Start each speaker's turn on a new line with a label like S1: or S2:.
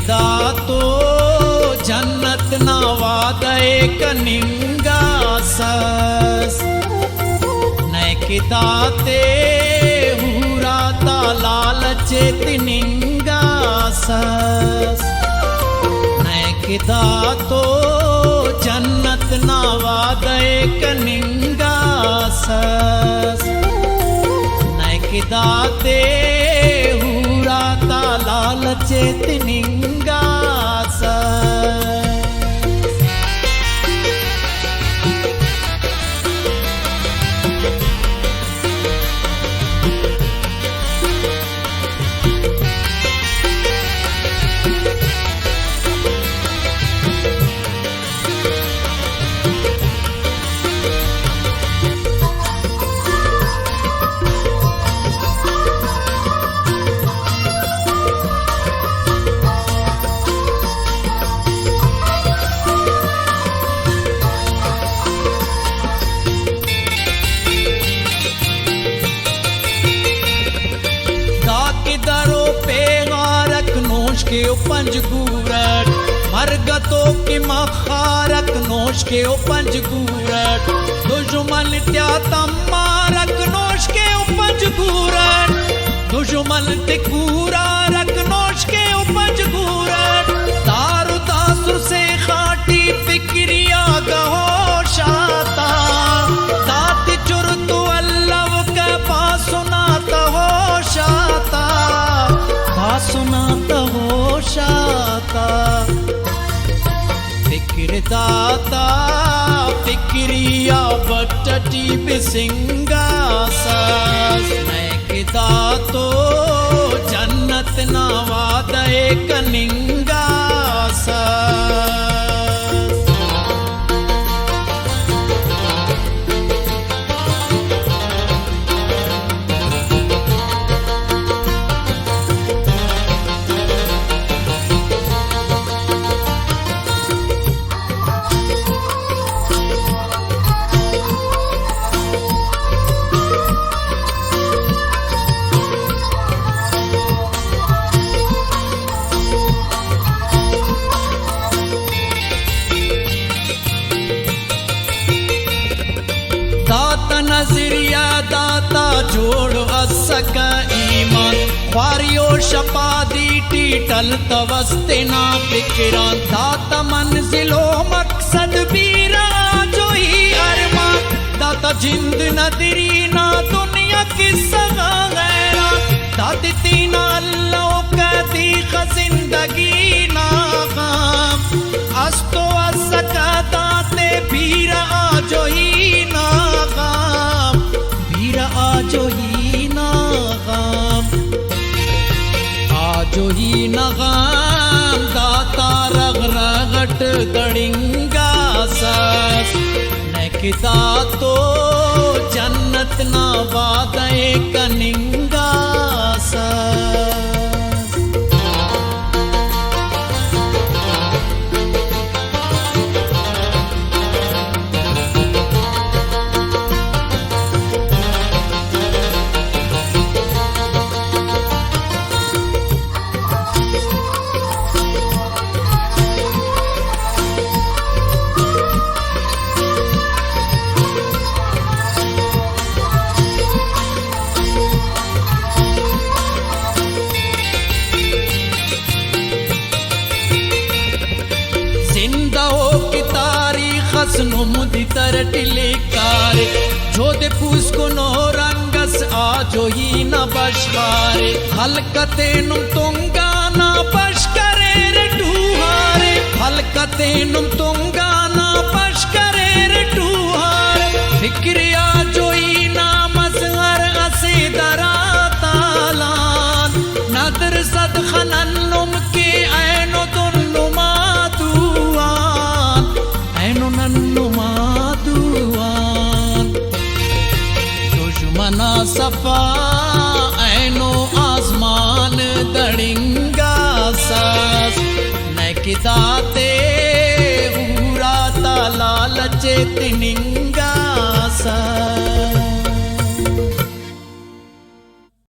S1: नैकिदा तो जन्नत ना वादे कनिंगा सस नैकिदा ते हूरा ता लालचे तिनिंगा सस नैकिदा तो जन्नत ना वादे कनिंगा सस नैकिदा ते हूरा ता लालचे तिनिंगा सस के पंज गूरट मरगतों के मखारक नोश के पंज गूरट दुश्मन त्या तमारक नोश के पंज गूरट दुश्मन ते कूरा रक नोश के पंज गूरट दारू दासुर से खाटी फिक्रिया गहोशाता दात चुर तो अल्लाह के पास सुनाता होशाता सुनाता होशाता फिक्र दाता फिक्रिया बट्टी बिसिंगा सस नैकिदा तो जन्नत ना वादे कनिंगा सस नजरिया दाता जोड़ असका ईमान ख्वारियो शपादी टीटल तवस्ते ना फिक्रान दाता मंजिलो मकसद बीरा जो ही अरमान दाता जिंद नदरी ना दुनिया की सगा गैरा दाती तीना अल्लाह कहती जिंदगी ना गम अस्तो असका दाते बीरा जो ही ना आजो ही नागाम आजो ही नागाम दाता रग रगट दड़िंगा सस नैकिदा तो जन्नत ना वादे कनिंगा सस मुदी तरटिले कारे जोदे पूस को नो रंगस आजो ही न बशकारे हलकते नुम तुंगा ना बशकरे रे टूहारे हलकते नुम तुंगा ना बशकरे रे टूहारे फिक्र आजो ही ना मजहर असे दरा तालान नदर सद खनन नुम के ऐनो दुन नुमा दुआन ऐनो नन्नुमा दुआन दुश्मना सफा ऐनो आसमान दड़िंगा सस नैकिदा ते हूरा ता लालचे तिनिंगा